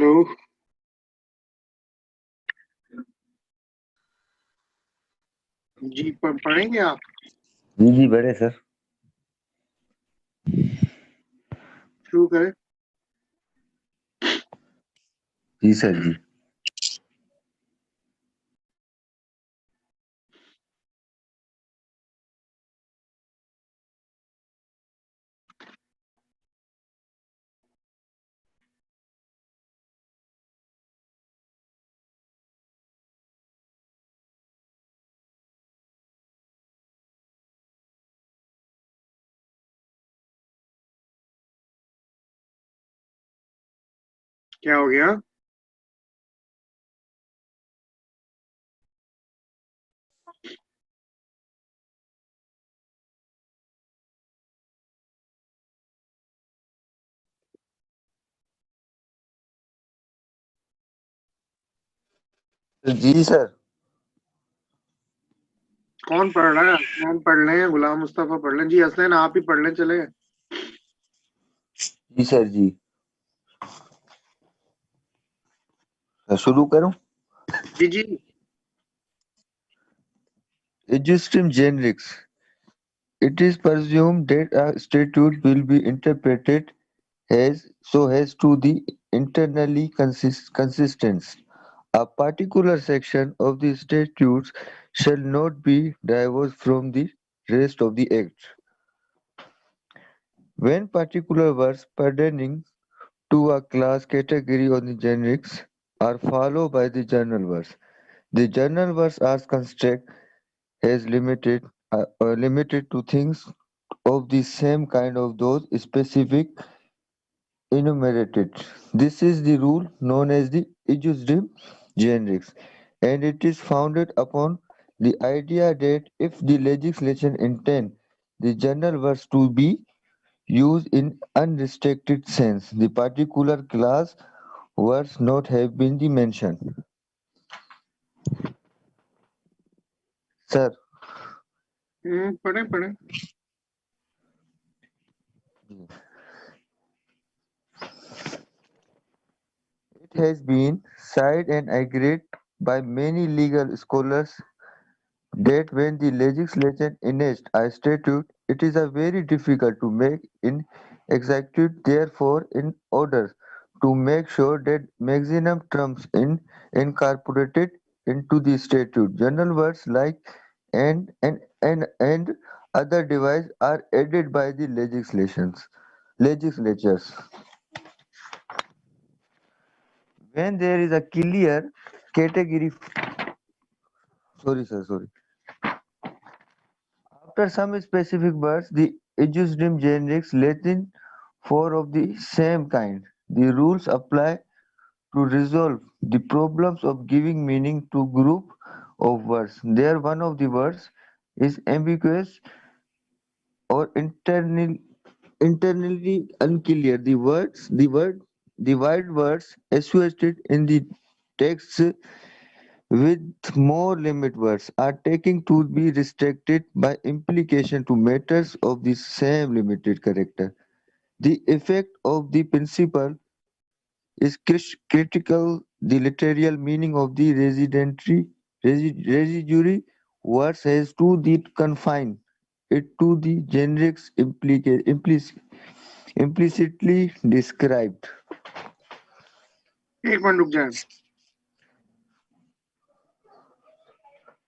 Hello. जी पढ़ेंगे आप? जी जी बड़े सर। शुरू करें। जी सर जी। क्या हो गया? जी सर। कौन पढ़ रहा है? कौन पढ़ लें? गुलाम मुस्तफा पढ़ लें? जी हसनैन आप ही पढ़ लें, चले। जी सर जी। शुरू करूं? जी जी। Existing generics. It is presumed that a statute will be interpreted as to the internally consistent. A particular section of the statutes shall not be diverged from the rest of the act. When particular words pertaining to a class category of the generics are followed by the general words, the general words are constructed as limited to things of the same kind of those specific enumerated. This is the rule known as the Ijuzdim generics, and it is founded upon the idea that if the legislation intend the general words to be used in unrestricted sense, the particular class words not have been the mentioned. Sir, पढ़ें पढ़ें। it has been cited and agreed by many legal scholars that when the legislation enacts a statute, it is a very difficult to make in execute. Therefore, in order to make sure that maximum terms in incorporated into the statute, general words like and other device are added by the legislatures. When there is a clear category, sorry sir, sorry. After some specific words, the Ejusdim generics Latin four of the same kind. The rules apply to resolve the problems of giving meaning to group of words. There one of the words is ambiguous or internally unclear. The word words associated in the text with more limit words are taken to be restricted by implication to matters of the same limited character. The effect of the principle is critical. The literal meaning of the residuary words has to the confine it to the generics implicitly described. एक minute रुक जाए।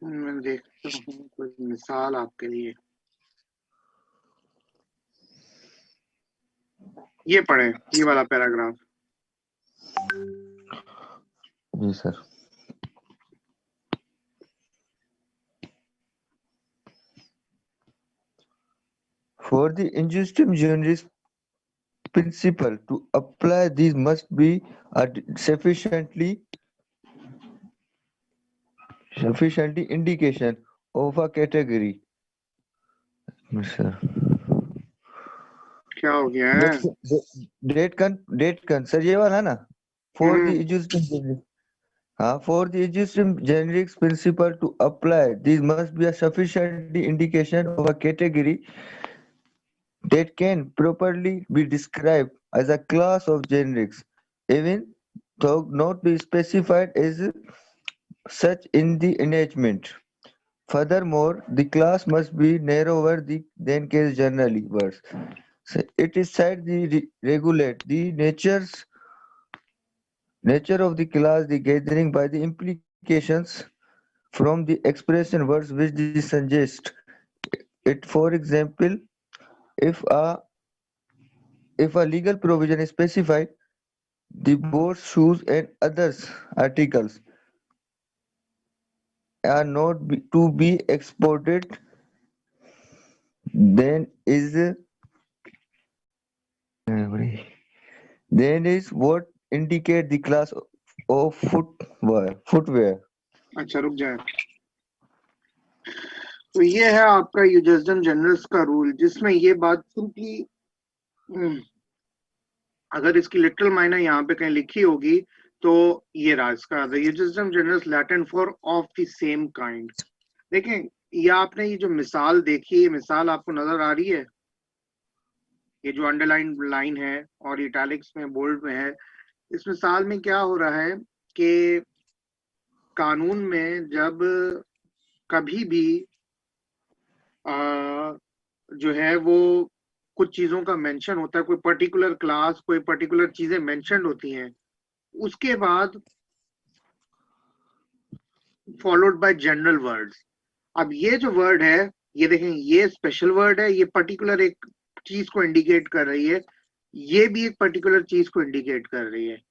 मैं देखता हूँ कोई मिसाल आपके लिए। ये पढ़ें, ये वाला पैराग्राफ। जी sir. For the injustum generis principle to apply, these must be sufficiently indication of a category. Sir. क्या हो गया है? Date can sir ये वाला ना for the hmm. existing generic. For the existing generics principle to apply, these must be a sufficiently indication of a category that can properly be described as a class of generics, even though not be specified as such in the enactment. Furthermore, the class must be narrower than case generally words. So it is said the regulate the nature of the class, the gathering by the implications from the expression words which they suggest. It, for example, if a if a legal provision is specified, the boats, shoes, and others articles are not to be exported, then is then is what indicate the class of footwear. अच्छा रुक जाए। तो ये है आपका यूजम generals का rule, जिसमें ये बात सिंपली अगर इसकी लिटरल मायने यहाँ पे कहीं लिखी होगी तो ये रहा इसका ejusdem generis Latin for of the same kind. देखें, ये आपने ये जो मिसाल देखी, ये मिसाल आपको नजर आ रही है, ये जो अंडरलाइन लाइन है और इटैलिक्स में बोल्ड में है, इस मिसाल में क्या हो रहा है कि कानून में जब कभी भी जो है वो कुछ चीजों का मेंशन होता है, कोई पर्टिकुलर क्लास, कोई पर्टिकुलर चीजें मेंशन होती हैं, उसके बाद फॉलोड बाय जनरल वर्ड्स। अब ये जो वर्ड है, ये देखें, ये स्पेशल वर्ड है, ये पर्टिकुलर एक चीज को इंडिकेट कर रही है, ये भी एक पर्टिकुलर चीज को इंडिकेट कर रही है।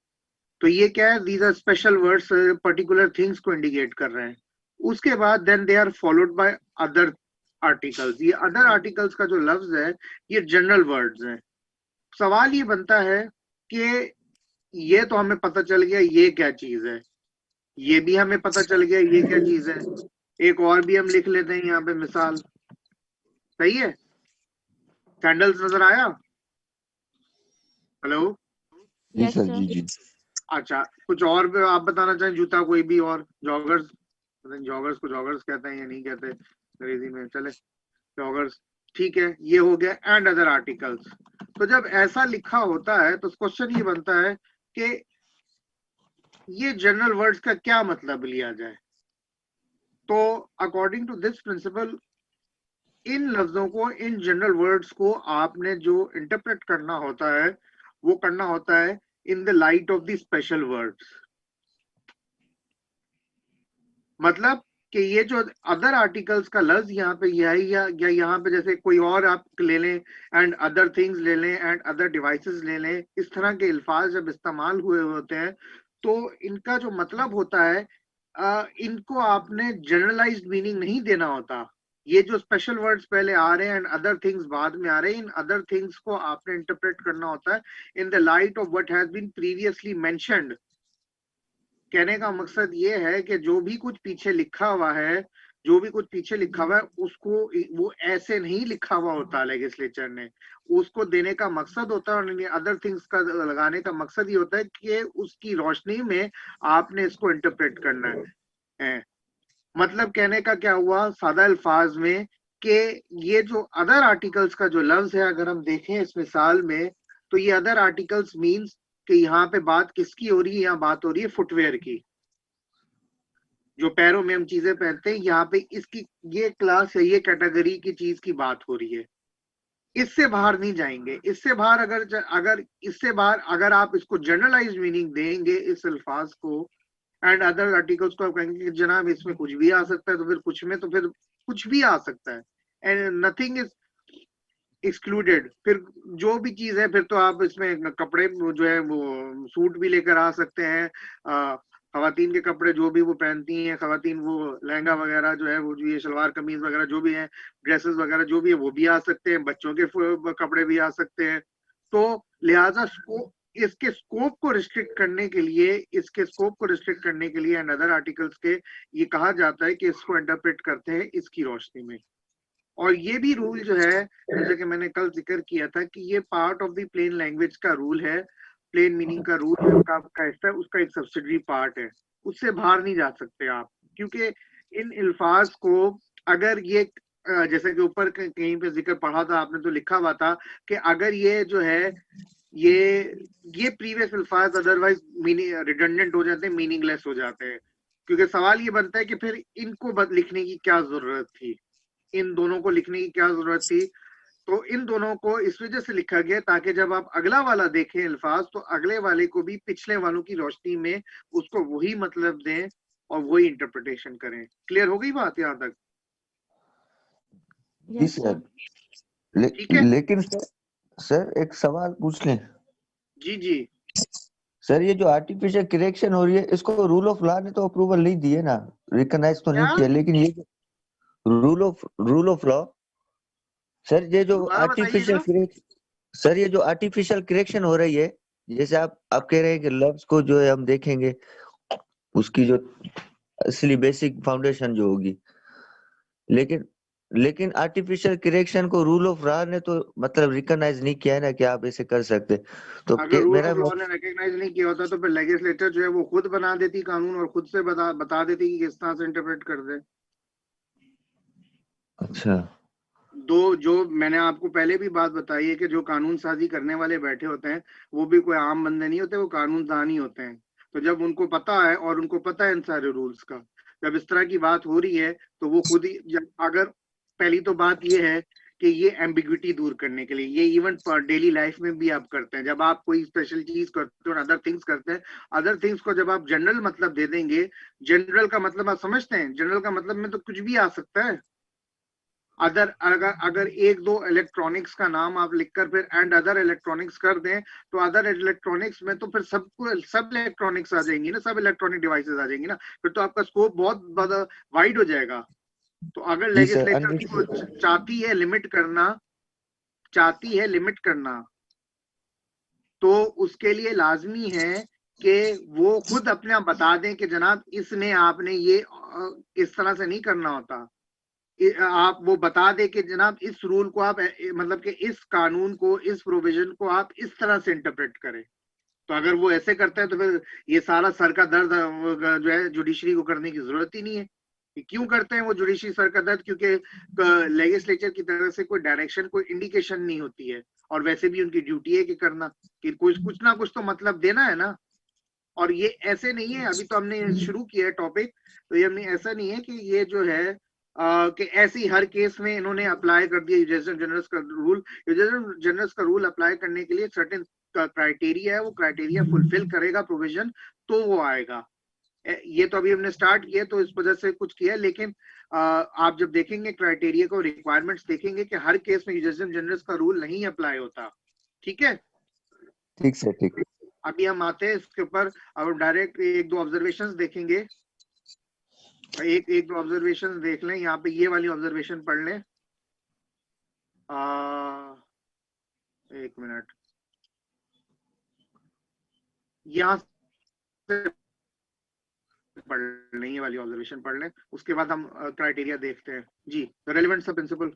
तो ये क्या है, these are special words, particular things को इंडिकेट कर रहे हैं। उसके बाद then they are followed by other articles. ये अदर आर्टिकल्स का जो लफ्ज है ये जनरल वर्ड्स हैं। सवाल ये बनता है कि ये तो हमें पता चल गया ये क्या चीज है, ये भी हमें पता चल गया ये क्या चीज है, एक और भी हम लिख लेते हैं यहाँ पे मिसाल। सही है? सैंडल्स नजर आया? हेलो? जी सर, जी जी। अच्छा, कुछ और भी आप बताना चाहें? जूता कोई भी और? जॉगर्स, जॉगर्स को जॉगर्स कहते हैं या नहीं कहते अंग्रेजी में? चले, जॉगर्स, ठीक है, ये हो गया एंड अदर आर्टिकल्स। तो जब ऐसा लिखा होता है तो क्वेश्चन ये बनता है कि ये जनरल वर्ड्स का क्या मतलब लिया जाए। तो अकॉर्डिंग टू दिस प्रिंसिपल, इन लफ्जों को, इन जनरल वर्ड्स को आपने जो इंटरप्रेट करना होता है वो करना होता है in the light of the special words. मतलब कि ये जो अदर आर्टिकल्स का लफ्ज यहाँ पे या यहाँ पे जैसे कोई और आप ले लें, एंड अदर थिंग्स ले लें, एंड अदर डिवाइसेस ले लें, इस तरह के अल्फाज जब इस्तेमाल हुए होते हैं तो इनका जो मतलब होता है, इनको आपने जनरलाइज्ड मीनिंग नहीं देना होता। ये जो स्पेशल वर्ड्स पहले आ रहे हैं एंड अदर थिंग्स बाद में आ रहे हैं, इन अदर थिंग्स को आपने इंटरप्रेट करना होता है in the light of what has been previously mentioned. कहने का मकसद ये है कि जो भी कुछ पीछे लिखा हुआ है, जो भी कुछ पीछे लिखा हुआ है, उसको वो ऐसे नहीं लिखा हुआ होता लेजिस्लेचर ने, उसको देने का मकसद होता है और अदर थिंग्स का लगाने का मकसद ये होता है कि उसकी रोशनी में आपने इसको इंटरप्रेट करना है। मतलब कहने का क्या हुआ सादा अल्फाज में कि ये जो अदर आर्टिकल्स का जो लफ्ज है, अगर हम देखें इस मिसाल में, तो ये अदर आर्टिकल्स मीन्स कि यहाँ पे बात किसकी हो रही है? यहाँ बात हो रही है फुटवेयर की, जो पैरों में हम चीजें पहनते हैं। यहाँ पे इसकी ये क्लास है, ये कैटेगरी की चीज की बात हो रही है। इससे बाहर नहीं जाएंगे। इससे बाहर अगर आप इसको जनरलाइज मीनिंग देंगे इस अल्फाज को एंड अदर आर्टिकल्स को, आप कहेंगे कि जनाब इसमें कुछ भी आ सकता है, तो फिर कुछ में तो फिर कुछ भी आ सकता है, एंड नथिंग इज एक्सक्लूडेड। फिर जो भी चीज है, फिर तो आप इसमें कपड़े जो है वो सूट भी लेकर आ सकते हैं, खवातीन के कपड़े जो भी वो पहनती हैं, खवातीन वो लहंगा वगैरह जो है वो, जो ये शलवार कमीज वगैरह जो भी है, ड्रेसेस वगैरह जो भी है वो भी आ सकते हैं, बच्चों के कपड़े भी आ सकते हैं। तो लिहाजा इसके स्कोप को रिस्ट्रिक्ट करने के लिए एंड अदर आर्टिकल्स के, ये कहा जाता है कि इसको इंटरप्रेट करते हैं इसकी रोशनी में। और ये भी रूल जो है, जैसे कि मैंने कल जिक्र किया था कि ये part of the plain language का रूल है, प्लेन मीनिंग का रूल है, उसका एक सब्सिडरी पार्ट है, उससे बाहर नहीं जा सकते आप। क्योंकि इन अल्फाज को अगर ये जैसे कि ऊपर कहीं पे जिक्र पढ़ा था आपने, तो लिखा हुआ था कि अगर ये जो है ये प्रीवियस अल्फाज अदरवाइज मीनिंग रिडंडेंट हो जाते हैं, मीनिंगलेस हो जाते हैं, क्योंकि सवाल ये बनता है कि फिर इनको लिखने की क्या जरूरत थी, इन दोनों को लिखने की क्या जरूरत थी। तो इन दोनों को इस वजह से लिखा गया ताकि जब आप अगला वाला देखें अल्फाज, तो अगले वाले को भी पिछले वालों की रोशनी में उसको वही मतलब दें और वही इंटरप्रिटेशन करें। क्लियर हो गई बात यहाँ तक? जी सर। ठीक है, लेकिन सर एक सवाल पूछ लें? जी जी। सर ये जो आर्टिफिशियल करेक्शन हो रही है, इसको रूल ऑफ लॉ ने तो अप्रूवल नहीं दिए ना, रिकॉग्नाइज तो नहीं क्या? किया, लेकिन ये रूल ऑफ लॉ, सर ये जो दोबारा आर्टिफिशियल बताइएगा। सर ये जो आर्टिफिशियल करेक्शन हो रही है, जैसे आप कह रहे हैं कि लफ्ज को जो है हम देखेंगे उसकी जो असली बेसिक फाउंडेशन जो होगी, लेकिन लेकिन आर्टिफिशियल करेक्शन को रूल ऑफ लॉ ने तो मतलब रिकॉग्नाइज नहीं किया है ना कि आप ऐसे कर सकते। तो अगर रूल मेरा ऑफ लॉ ने रिकॉग्नाइज नहीं किया होता तो फिर लेजिस्लेटर जो है वो खुद बना देती कानून और खुद से बता देती कि किस तरह से इंटरप्रेट कर दे। अच्छा। दो जो मैंने आपको पहले भी बात बताई है कि जो कानून साजी करने वाले बैठे होते हैं वो भी कोई आम बंदे नहीं होते, वो कानून दान ही होते हैं। तो जब उनको पता है और उनको पता है इन सारे रूल्स का, जब इस तरह की बात हो रही है तो वो खुद ही अगर पहली तो बात ये है कि ये एम्बिग्विटी दूर करने के लिए, ये इवन डेली लाइफ में भी आप करते हैं, जब आप कोई स्पेशल चीज करते हो और अदर थिंग्स करते हैं, अदर थिंग्स को जब आप जनरल मतलब दे देंगे, जनरल का मतलब आप समझते हैं, जनरल का मतलब में तो कुछ भी आ सकता है। अगर एक दो इलेक्ट्रॉनिक्स का नाम आप लिखकर फिर एंड अदर इलेक्ट्रॉनिक्स कर दें, तो अदर इलेक्ट्रॉनिक्स में तो फिर सब इलेक्ट्रॉनिक्स आ जाएंगी ना, सब इलेक्ट्रॉनिक डिवाइसेस आ जाएंगी ना, फिर तो आपका स्कोप बहुत ज्यादा वाइड हो जाएगा। तो अगर जी सर, लेजिस्लेचर को अंडरस्टूड। चाहती है लिमिट करना, तो उसके लिए लाजमी है कि वो खुद अपने आप बता दें कि जनाब इसमें आपने ये इस तरह से नहीं करना होता। आप वो बता दे कि जनाब इस रूल को आप मतलब कि इस कानून को, इस प्रोविजन को आप इस तरह से इंटरप्रेट करें। तो अगर वो ऐसे करते हैं तो फिर ये सारा सर का दर्द जो है जुडिशरी को करने की जरूरत ही नहीं है। क्यों करते हैं वो जुडिशरी सर का दर्द? क्योंकि लेजिस्लेचर की तरफ से कोई डायरेक्शन, कोई इंडिकेशन नहीं होती है, और वैसे भी उनकी ड्यूटी है कि करना, कि कुछ ना कुछ तो मतलब देना है ना। और ये ऐसे नहीं है, अभी तो हमने शुरू किया है टॉपिक, तो ये हमने ऐसा नहीं है कि ये जो है कि ऐसे ही हर केस में इन्होंने अप्लाई कर दिया यूजेशन जनरल्स का रूल। यूजेशन जनरल्स का रूल अप्लाई करने के लिए सर्टेन क्राइटेरिया है, वो क्राइटेरिया फुलफिल करेगा प्रोविजन तो वो आएगा। ये तो अभी हमने स्टार्ट किया तो इस वजह से कुछ किया, लेकिन आप जब देखेंगे क्राइटेरिया को, रिक्वायरमेंट्स देखेंगे कि हर केस में यूजेशन जनरल्स का रूल नहीं अप्लाई होता। ठीक है, ठीक सर, ठीक। अभी हम आते हैं इसके ऊपर। अब डायरेक्ट एक दो ऑब्जर्वेशंस देखेंगे, एक दो ऑब्जर्वेशंस देख लें। यहाँ पे ये वाली ऑब्जर्वेशन पढ़ लें। एक मिनट, यहाँ से पढ़ लें, ये वाली ऑब्जर्वेशन पढ़ लें, उसके बाद हम क्राइटेरिया देखते हैं। जी, रेलेवेंट सब प्रिंसिपल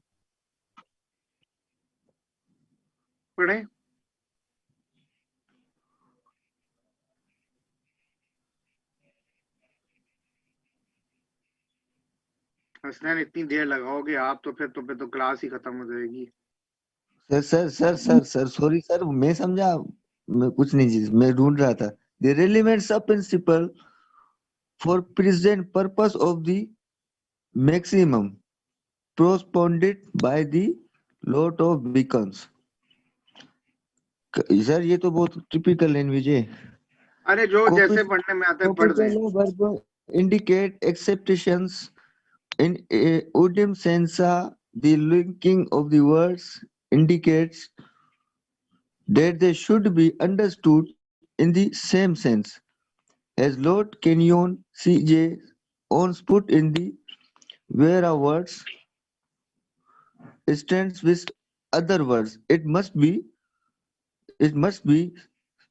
पढ़ें। हसनैन इतनी देर लगाओगे आप तो फिर तो क्लास ही खत्म हो जाएगी। सर सॉरी सर, मैं समझा, मैं कुछ नहीं जी, मैं ढूंढ रहा था। The relevant sub principle for present purpose of the maximum propounded by the lot of beacons. Sir ये तो बहुत टिपिकल लैंग्वेज है। अरे जो जैसे पढ़ने में आते हैं पढ़ दें। Verb indicate acceptations in a idiom sense. The linking of the words indicates that they should be understood in the same sense. As Lord Kenyon C.J. Owens put in the where a words stands with other words, it must be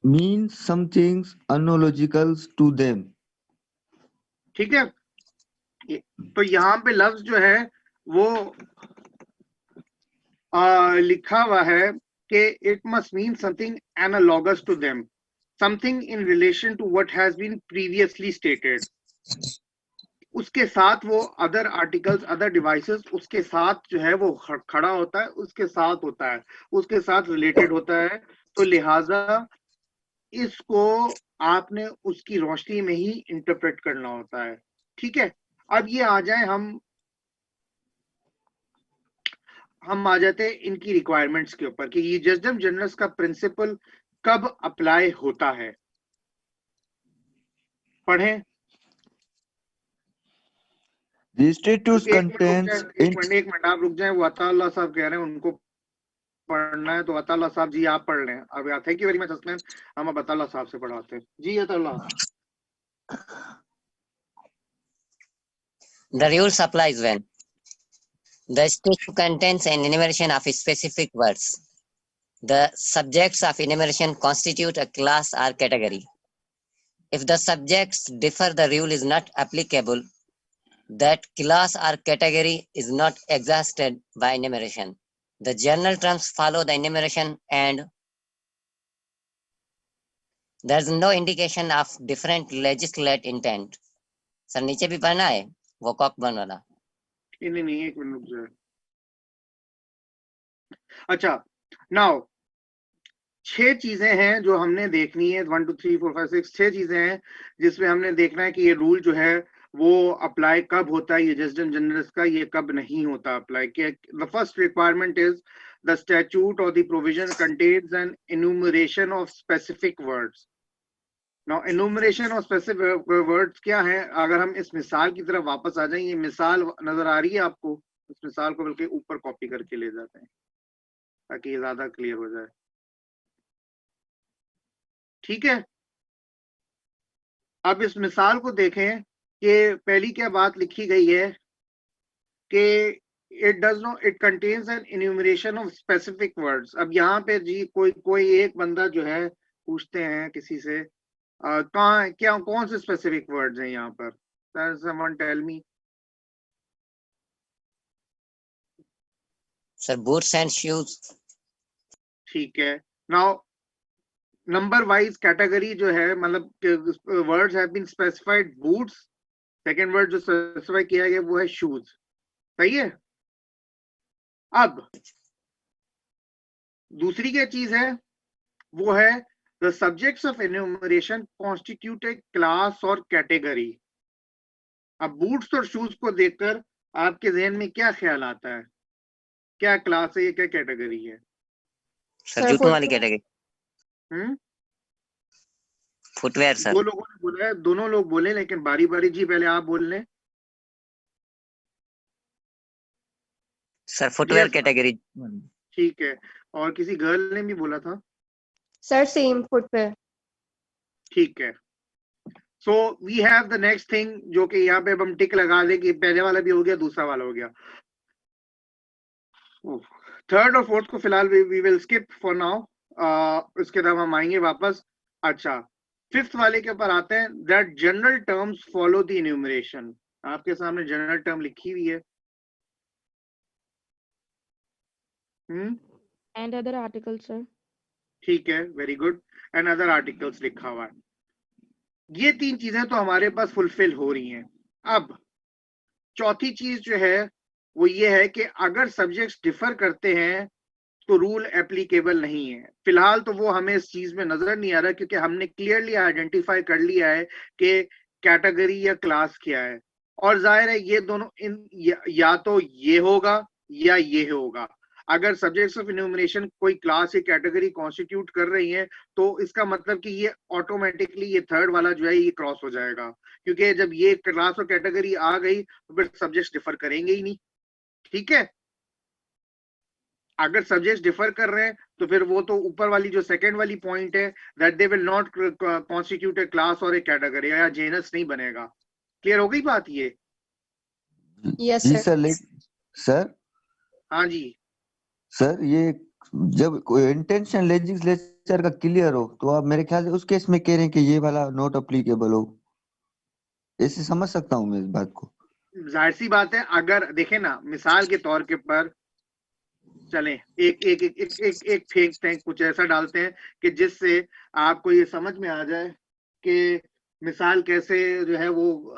mean something analogical to them. ठीक है, तो यहाँ पे लफ्ज जो है वो लिखा हुआ है कि it must mean something analogous to them, something in relation to what has been previously stated. उसके साथ वो अदर आर्टिकल्स, अदर डिवाइसेस उसके साथ जो है वो खड़ा होता है, उसके साथ होता है, उसके साथ रिलेटेड होता है। तो लिहाजा इसको आपने उसकी रोशनी में ही इंटरप्रेट करना होता है। ठीक है, अब ये आ जाए, हम आ जाते हैं इनकी रिक्वायरमेंट्स के ऊपर कि ये जस्डम जनरल्स का प्रिंसिपल कब अप्लाई होता है। पढ़ें। The statutes एक मिनट रुक जाए, contains एक मिनट आप रुक जाए, वो अताउल्लाह साहब कह रहे हैं उनको पढ़ना है, तो अताउल्लाह साहब जी आप पढ़ लें। अब थैंक यू वेरी मच असलैन, हम अब अताउल्लाह साहब से पढ़ाते हैं। जी Ataullah. The rules applies when the statute contains an enumeration of specific words. The subjects of enumeration constitute a class or category. If the subjects differ, the rule is not applicable. That class or category is not exhausted by enumeration. The general terms follow the enumeration and there is no indication of different legislate intent. Sir नीचे भी पढ़ना है वो Cockburn वाला। नहीं एक minute रुक जाए। अच्छा, नाउ 6 चीजें हैं जो हमने देखनी है, 1 2 3 4 5 6 6 चीजें हैं जिसमें हमने देखना है कि ये रूल जो है वो अप्लाई कब होता है, ये जस्डम जनरल्स का ये कब नहीं होता apply. The first requirement is the statute or the provision contains an enumeration of specific words. Now enumeration of specific words क्या है? अगर हम इस मिसाल की तरफ वापस आ जाएं, ये मिसाल नजर आ रही है आपको? इस मिसाल को बल्कि ऊपर कॉपी करके ले जाते हैं ताकि ये ज्यादा क्लियर हो जाए। ठीक है, अब इस मिसाल को देखें कि पहली क्या बात लिखी गई है कि it contains an enumeration of specific words. अब यहाँ पे जी कोई एक बंदा जो है पूछते हैं किसी से कहाँ क्या कौन से स्पेसिफिक वर्ड्स हैं यहाँ पर? Someone tell me. Sir boots and shoes. ठीक है, नाउ नंबर वाइज कैटेगरी जो है, मतलब words have been specified boots, second word जो स्पेसिफाई किया गया वो है शूज। सही है। अब दूसरी क्या चीज है? वो है the subjects of enumeration constitute A class or category. अब बूट्स और शूज को देखकर आपके जहन में क्या ख्याल आता है? क्या क्लास है, ये क्या कैटेगरी है? सर जूतों वाली कैटेगरी। Footwear sir. दो लोगों ने बोला है, दोनों लोग बोले, लेकिन बारी बारी जी पहले आप बोल लें। Sir footwear category. ठीक है, और किसी गर्ल ने भी बोला था सर सेम फुटवेयर। ठीक है, so we have the next thing जो कि यहाँ पे हम टिक लगा दें कि पहले वाला भी हो गया, दूसरा वाला हो गया। थर्ड और फोर्थ को फिलहाल we will skip for now, उसके बाद हम आएंगे वापस। अच्छा, फिफ्थ वाले के ऊपर आते हैं। That general terms follow the enumeration. आपके सामने जनरल टर्म लिखी हुई है। And other articles sir. ठीक है, very good, and other articles लिखा हुआ है। ये 3 चीजें तो हमारे पास फुलफिल हो रही हैं। अब चौथी चीज जो है वो ये है कि अगर सब्जेक्ट्स डिफर करते हैं तो रूल एप्लीकेबल नहीं है। फिलहाल तो वो हमें इस चीज में नजर नहीं आ रहा, क्योंकि हमने क्लियरली आइडेंटिफाई कर लिया है कि कैटेगरी या क्लास क्या है, और जाहिर है ये दोनों या तो ये होगा या ये होगा। अगर सब्जेक्ट्स ऑफ इन्यूमरेशन कोई क्लास या कैटेगरी कॉन्स्टिट्यूट कर रही है तो इसका मतलब कि ये ऑटोमेटिकली ये थर्ड वाला जो है ये क्रॉस हो जाएगा, क्योंकि जब ये क्लास और कैटेगरी आ गई तो फिर सब्जेक्ट्स डिफर करेंगे ही नहीं। ठीक है, अगर सब्जेक्ट्स डिफर कर रहे हैं तो फिर वो तो ऊपर वाली जो सेकंड वाली पॉइंट है that they will not constitute A class और ए कैटेगरी, या जेनस नहीं बनेगा। क्लियर हो गई बात ये? Yes sir. सर हाँ जी सर, ये जब इंटेंशन लेजिस्लेचर का क्लियर हो तो आप मेरे ख्याल से उस केस में कह रहे हैं कि ये वाला नॉट अप्लीकेबल हो, ऐसे समझ सकता हूँ मैं इस बात को। जाहिर सी बात है, अगर देखें ना मिसाल के तौर के पर चलें, एक फेंकते हैं, कुछ ऐसा डालते हैं कि जिससे आपको ये समझ में आ जाए कि मिसाल कैसे जो है वो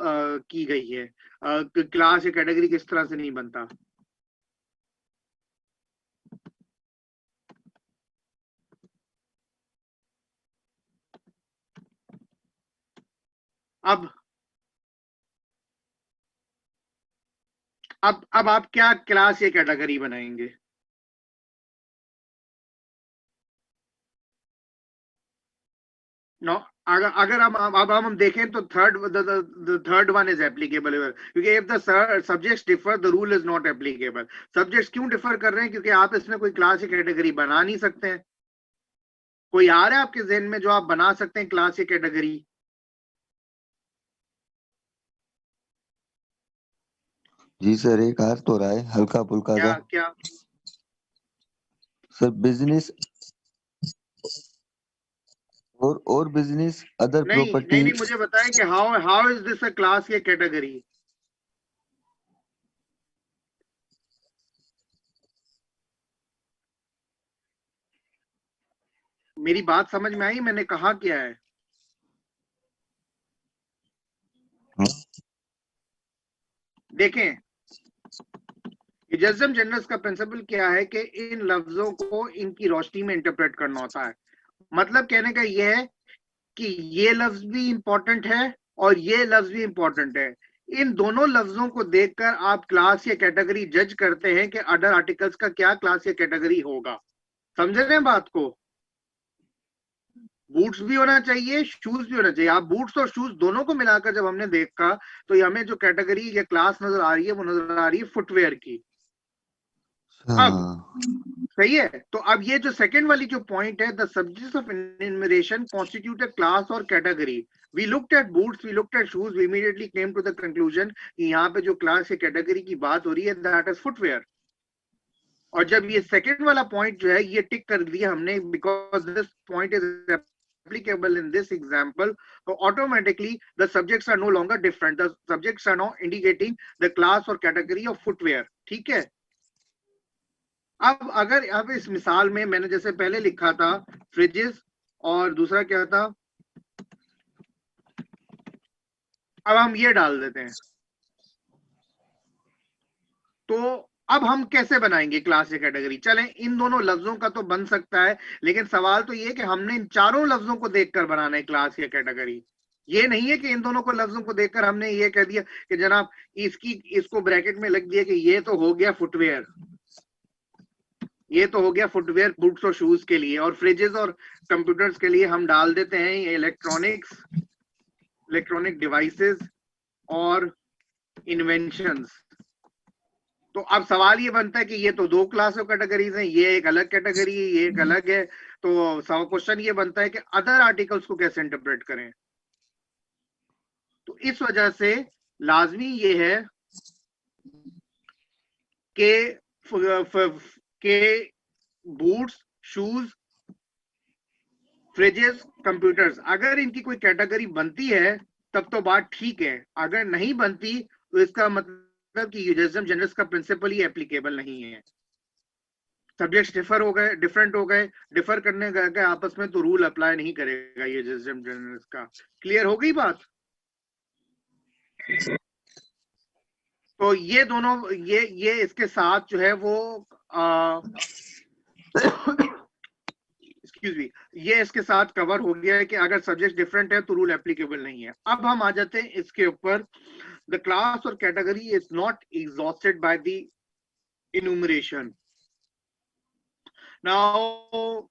की गई है, क्लास या कैटेगरी किस तरह से नहीं बनता। अब आप क्या क्लास या कैटेगरी बनाएंगे? नो, अगर हम देखें तो थर्ड वन इज एप्लीकेबल, क्योंकि if the subjects differ the rule is not applicable. Subjects क्यों डिफर कर रहे हैं? क्योंकि आप इसमें कोई क्लास या कैटेगरी बना नहीं सकते हैं। कोई आ रहा है आपके जहन में जो आप बना सकते हैं क्लास या कैटेगरी? जी सर, एक आ तो रहा है हल्का फुल्का क्या सा। क्या? सर बिजनेस और बिजनेस अदर नहीं नहीं प्रॉपर्टी। नहीं, मुझे बताएं कि how is this a class या कैटेगरी? मेरी बात समझ में आई? मैंने कहा क्या है? देखें, इजज़म जनरल्स का प्रिंसिपल क्या है कि इन लफ्जों को इनकी रोशनी में इंटरप्रेट करना होता है। मतलब कहने का यह है कि ये लफ्ज भी इंपॉर्टेंट है और ये लफ्ज भी इंपॉर्टेंट है। इन दोनों लफ्जों को देखकर आप क्लास या कैटेगरी जज करते हैं कि अदर आर्टिकल्स का क्या क्लास या कैटेगरी होगा। समझ रहे हैं बात को? बूट्स भी होना चाहिए, शूज भी होना चाहिए। आप बूट्स और शूज दोनों को मिलाकर जब हमने देखा तो हमें जो कैटेगरी या क्लास नजर आ रही है वो नजर आ रही है फुटवेयर की। अब सही है, तो अब ये जो सेकंड वाली जो पॉइंट है, the subjects of enumeration constitute a class or category. We looked at boots, we looked at shoes, we immediately came to the conclusion कि यहाँ पे जो क्लास या कैटेगरी की बात हो रही है दैट इज फुटवेयर। और जब ये सेकंड वाला पॉइंट जो है ये टिक कर दिया हमने, because this point is applicable in this example, so automatically the subjects are no longer different, the subjects are now indicating the class or category of footwear। ठीक है? अब इस मिसाल में मैंने जैसे पहले लिखा था फ्रिजेस और दूसरा क्या था, अब हम ये डाल देते हैं। तो अब हम कैसे बनाएंगे क्लास या कैटेगरी? चलें, इन दोनों लफ्जों का तो बन सकता है, लेकिन सवाल तो ये कि हमने इन चारों लफ्जों को देखकर बनाना है क्लास या कैटेगरी। ये नहीं है कि इन दोनों को लफ्जों को देखकर हमने ये कह दिया कि जनाब इसको ब्रैकेट में लिख दिया कि ये तो हो गया फुटवेयर, ये तो हो गया फुटवेयर बूट्स और शूज के लिए, और फ्रिजेस और कंप्यूटर्स के लिए हम डाल देते हैं इलेक्ट्रॉनिक डिवाइसेस और इन्वेंशंस। तो अब सवाल ये बनता है कि ये तो दो क्लास ऑफ कैटेगरीज हैं, ये एक अलग कैटेगरी है, ये एक अलग है। तो क्वेश्चन ये बनता है कि अदर आर्टिकल्स को कैसे इंटरप्रेट करें। तो इस वजह से लाजमी ये है कि बूट्स, शूज, फ्रिजेस, कंप्यूटर्स, अगर इनकी कोई कैटेगरी बनती है तब तो बात ठीक है, अगर नहीं बनती तो इसका मतलब कि यूनिवर्सल जनरल्स का प्रिंसिपल ही एप्लीकेबल नहीं है। सब्जेक्ट्स डिफरेंट हो गए, डिफर करने गए आपस में, तो रूल अप्लाई नहीं करेगा ये यूनिवर्सल जनरल्स का। क्लियर हो गई बात? तो ये दोनों ये इसके साथ जो है वो एक्सक्यूज मी, ये इसके साथ कवर हो गया है कि अगर सब्जेक्ट डिफरेंट है तो रूल एप्लीकेबल नहीं है। अब हम आ जाते हैं इसके ऊपर, the class or category is not exhausted by the enumeration. Now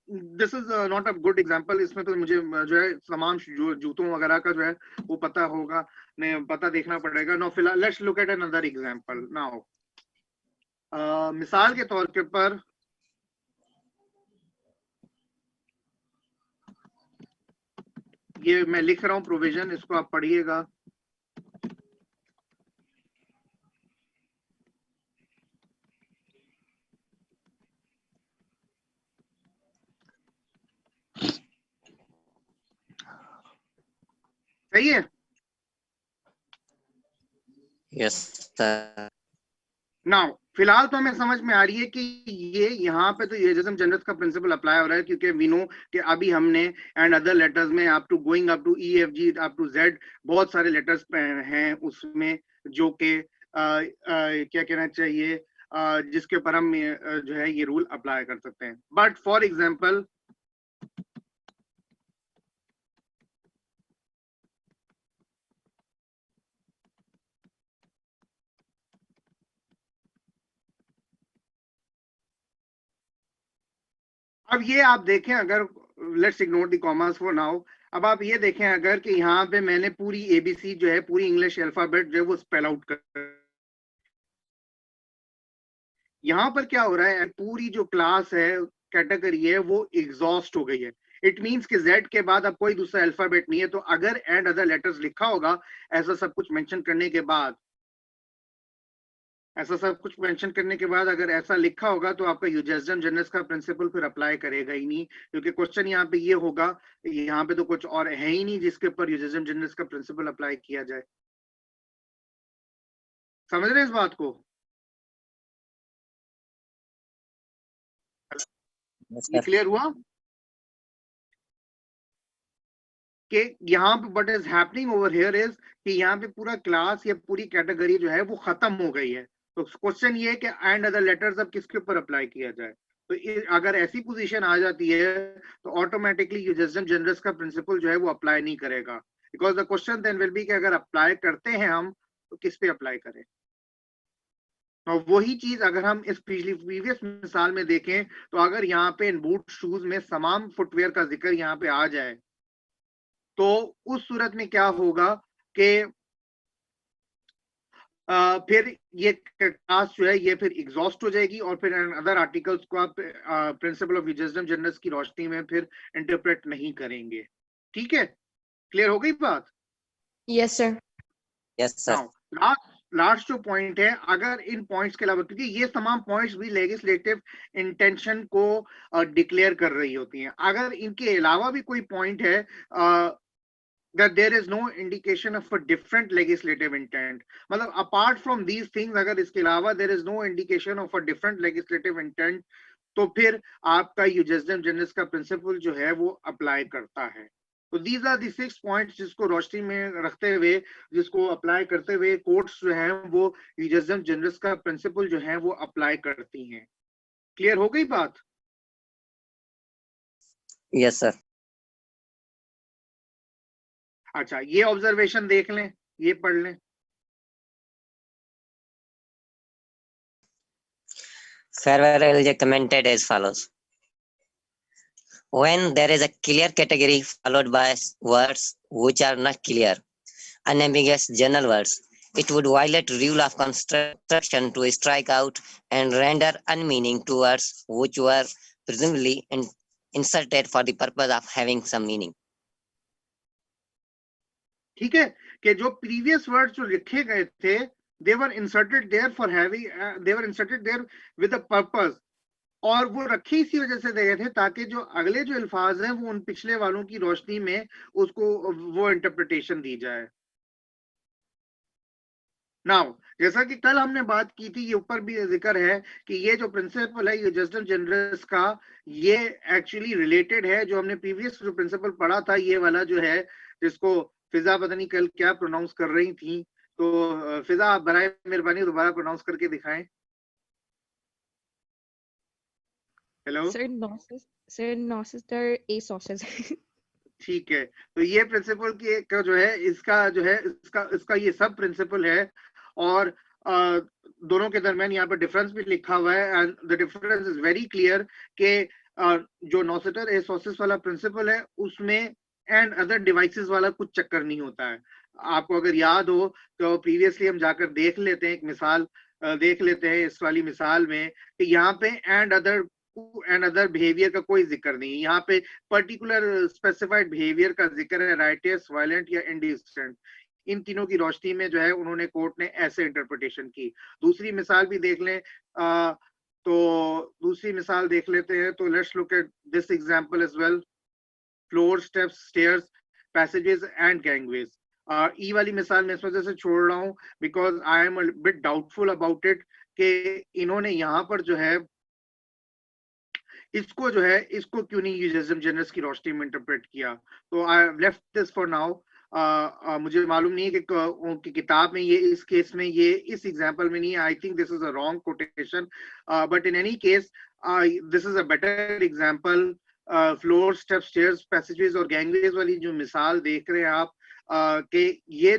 this is not a good example. इसमें तो मुझे जो है तमाम जूतों वगैरह का जो है वो पता होगा, नहीं पता देखना पड़ेगा। नो, फिलहाल let's look at another example now. मिसाल के तौर के पर ये मैं लिख रहा हूं प्रोविजन, इसको आप पढ़िएगा। सही है? Yes, sir. नाउ फिलहाल तो हमें समझ में आ रही है कि ये यहाँ पे तो यूनिवर्सल जनरस का प्रिंसिपल अप्लाई हो रहा है, क्योंकि वी नो कि अभी हमने एंड अदर लेटर्स में up to going up to E F G up to Z बहुत सारे लेटर्स हैं उसमें, जो कि क्या कहना चाहिए, जिसके ऊपर हम जो है ये रूल अप्लाई कर सकते हैं. बट फॉर एग्जाम्पल अब ये आप देखें, अगर let's ignore the commas for now, अब आप ये देखें अगर कि यहाँ पे मैंने पूरी एबीसी जो है, पूरी इंग्लिश अल्फाबेट जो है वो स्पेल आउट कर, यहाँ पर क्या हो रहा है, पूरी जो क्लास है, कैटेगरी है, वो एग्जॉस्ट हो गई है. इट मींस कि जेड के बाद अब कोई दूसरा अल्फाबेट नहीं है. तो अगर एंड अदर लेटर्स लिखा होगा ऐसा सब कुछ मेंशन करने के बाद, ऐसा सब कुछ मेंशन करने के बाद अगर ऐसा लिखा होगा तो आपका यूजेसडम जनरस का प्रिंसिपल फिर अप्लाई करेगा ही नहीं, क्योंकि क्वेश्चन यहाँ पे ये होगा, यहाँ पे तो कुछ और है ही नहीं जिसके ऊपर यूजेसडम जनरस का प्रिंसिपल अप्लाई किया जाए. समझ रहे हैं इस बात को? ये क्लियर हुआ कि यहाँ पे what is happening over here is कि यहाँ पे पूरा क्लास या पूरी कैटेगरी जो है वो खत्म हो गई है. तो क्वेश्चन ये है कि एंड अदर लेटर्स अब किसके ऊपर अप्लाई किया जाए. तो अगर ऐसी पोजीशन आ जाती है तो ऑटोमेटिकली यूजेसडम जनरस का प्रिंसिपल जो है वो अप्लाई नहीं करेगा, because the question then will be कि अगर अप्लाई करते हैं हम तो किस पे अप्लाई करें. तो वही चीज अगर हम इस प्रीवियस मिसाल में देखें, तो अगर यहाँ पे इन बूट शूज में तमाम फुटवेयर का जिक्र यहाँ पे आ जाए, तो उस सूरत में क्या होगा कि फिर ये क्लास जो है ये फिर एग्जॉस्ट हो जाएगी और फिर अदर आर्टिकल्स को आप प्रिंसिपल ऑफ यूजेसडम जनरस की रोशनी में फिर इंटरप्रेट नहीं करेंगे. ठीक है, क्लियर हो गई बात? Yes, sir. Yes, sir. Last जो पॉइंट है, अगर इन पॉइंट्स के अलावा, क्योंकि ये तमाम पॉइंट्स भी लेजिस्लेटिव इंटेंशन को डिक्लेयर कर रही होती हैं, अगर इनके अलावा भी कोई पॉइंट है that there is no indication of a different legislative intent, मतलब apart from these things अगर इसके अलावा there is no indication of a different legislative intent, तो फिर आपका यूजेसडम जनरस का प्रिंसिपल जो है वो अप्लाई करता है. तो दीज आर दी 6 पॉइंट्स जिसको रोशनी में रखते हुए, जिसको अप्लाई करते हुए कोर्ट्स जो हैं वो यूजेसडम जनरस का प्रिंसिपल जो है वो अप्लाई करती हैं. क्लियर हो गई बात? Yes, sir. अच्छा, ये ऑब्जर्वेशन देख लें, ये पढ़ लें. Farewell commented as follows. When there is a clear category followed by words which are not clear, unambiguous general words, it would violate rule of construction to strike out and render unmeaning to words which were presumably inserted for the purpose of having some meaning. ठीक है, कि जो previous words जो लिखे गए थे, they were inserted there for having they were inserted there with a purpose, और वो रखे इसी वजह से गए थे ताकि जो अगले जो अल्फाज हैं वो उन पिछले वालों की रोशनी में उसको वो इंटरप्रिटेशन दी जाए. नाउ जैसा कि कल हमने बात की थी, ये ऊपर भी जिक्र है कि ये जो प्रिंसिपल है यूजेसडम जनरस का, ये एक्चुअली रिलेटेड है जो हमने प्रीवियस जो प्रिंसिपल पढ़ा था, ये वाला जो है, जिसको फिजा पता नहीं कल क्या प्रोनाउंस कर रही थी. तो फिजा आप बराए मेहरबानी दोबारा प्रोनाउंस करके दिखाएं. Hello Sir, Gnosis. Sir, Gnosis, there are 8 sources. ठीक है, तो ये प्रिंसिपल की का जो है, इसका जो है, इसका ये सब प्रिंसिपल है, और दोनों के दरमियान यहाँ पर डिफरेंस भी लिखा हुआ है, and the difference is very clear कि जो नॉसेटर एसोसिस वाला प्रिंसिपल है उसमें एंड अदर डिवाइसेस वाला कुछ चक्कर नहीं होता है. आपको अगर याद हो तो प्रीवियसली हम जाकर देख लेते हैं, एक मिसाल देख लेते हैं इस वाली मिसाल में कि यहाँ पे एंड अदर बिहेवियर का कोई जिक्र नहीं है. यहाँ पे पर्टिकुलर स्पेसिफाइड बिहेवियर का जिक्र है, राइटियस, वायलेंट या इंडिसेंट. इन तीनों की रोशनी में जो है उन्होंने कोर्ट ने ऐसे इंटरप्रिटेशन की. दूसरी मिसाल भी देख लें, तो दूसरी मिसाल देख लेते हैं. तो let's look at this example as well. Floor, steps, stairs, passages and gangways. E वाली मिसाल मैं इस वजह से छोड़ रहा हूँ because I am a bit doubtful about it कि इन्होंने यहाँ पर जो है इसको क्यों नहीं यूजेस जनरस की रोशनी में इंटरप्रेट किया. तो I left this for now. मुझे मालूम नहीं है कि किताब में ये इस केस में ये इस एग्जांपल में नहीं है. I think this is a wrong quotation, but in any case this is a better example. Floor, step, stairs, passages और गैंगवेज वाली जो मिसाल देख रहे हैं आप, कि ये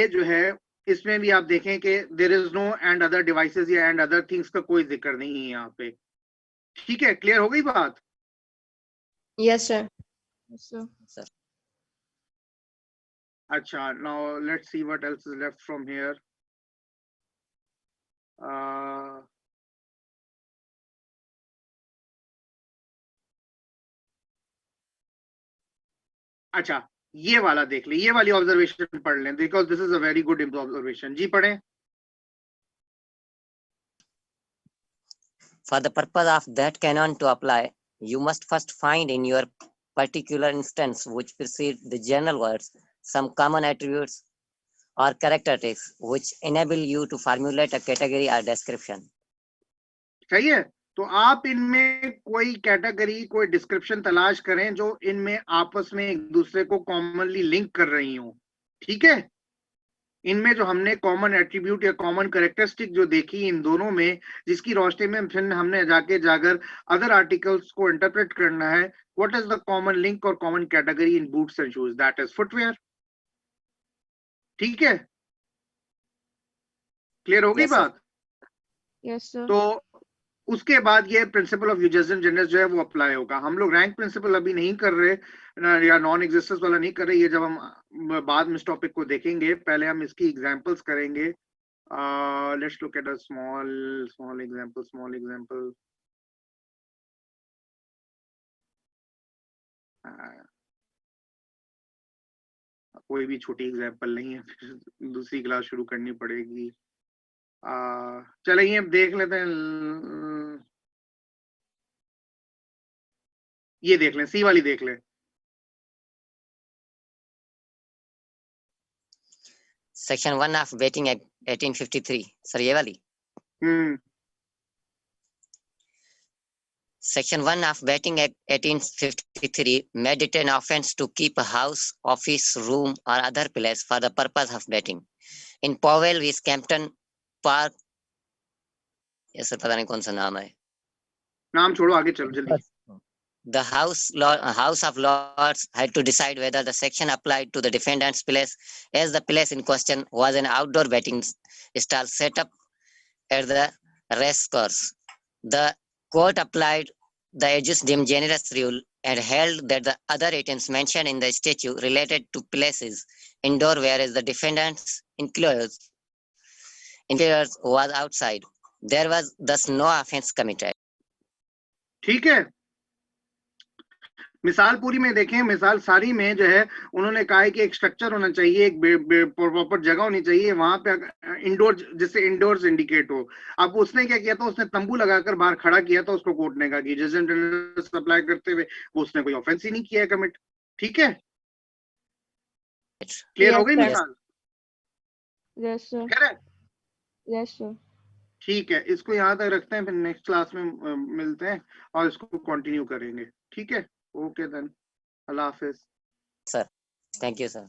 जो है इसमें भी आप देखें कि there is no and other devices या एंड अदर थिंग्स का कोई जिक्र नहीं है यहाँ पे. ठीक है, क्लियर हो गई बात? Yes, sir. Yes, sir. अच्छा, now let's see what else is left from here. अच्छा, ये वाला देख ले, ये वाली ऑब्जर्वेशन पढ़ लें, because this is a very good observation. जी पढ़ें. For the purpose of that canon to apply, you must first find in your particular instance which precede the general words some common attributes or characteristics which enable you to formulate a category or description. सही है. तो आप इनमें कोई category, कोई description तलाश करें जो इनमें आपस में एक दूसरे को कॉमनली लिंक कर रही हो. ठीक है, इनमें जो हमने कॉमन एट्रीब्यूट या कॉमन कैरेक्टरिस्टिक जो देखी इन दोनों में, जिसकी रोशनी में फिर हमने जाकर अदर आर्टिकल्स को इंटरप्रेट करना है. What is the common link और common category in boots and shoes? That is footwear. ठीक है, क्लियर हो गई बात? Yes, sir. तो उसके बाद ये प्रिंसिपल ऑफ यूजेस जनरस जो है वो अप्लाई होगा. हम लोग रैंक प्रिंसिपल अभी नहीं कर रहे या नॉन एग्जिस्टेंस वाला नहीं कर रहे. ये जब हम बाद में इस टॉपिक को देखेंगे, पहले हम इसकी एग्जांपल्स करेंगे. Let's look at a small example. कोई भी छोटी एग्जांपल नहीं है, फिर दूसरी क्लास शुरू करनी पड़ेगी. चलिए अब देख लेते हैं. ये देख लें, सी वाली देख लें. Section 1 of Betting Act 1853. Sir, ये वाली. Section 1 of Betting Act 1853 made it an offense to keep a house, office, room or other place for the purpose of betting. In Powell v. Scampton Park, ये sir पता नहीं कौन सा नाम है. नाम छोड़ो, आगे चलो जल्दी. The House of Lords had to decide whether the section applied to the defendant's place, as the place in question was an outdoor betting stall set up at the race course. The court applied the jus dem generis rule and held that the other items mentioned in the statute related to places indoor, whereas the defendant's enclosure was outside. There was thus no offense committed. ठीक है, मिसाल पूरी में देखें, मिसाल सारी में जो है उन्होंने कहा है कि एक स्ट्रक्चर होना चाहिए, एक प्रॉपर जगह होनी चाहिए वहां पे इंडोर, जिससे इंडोर्स इंडिकेट हो. अब उसने क्या किया था, उसने तंबू लगाकर बाहर खड़ा किया था. उसको कोर्ट ने कहा कि जज अप्लाई करते हुए उसने कोई ऑफेंस ही नहीं किया कमिट. ठीक है, क्लियर हो गई मिसाल? Yes, sir. Correct. Yes, sir. ठीक है, इसको यहाँ तक रखते हैं, फिर नेक्स्ट क्लास में मिलते हैं और इसको कंटिन्यू करेंगे. ठीक है, ओके देन, अल्लाह हाफिज. Sir, thank you, sir.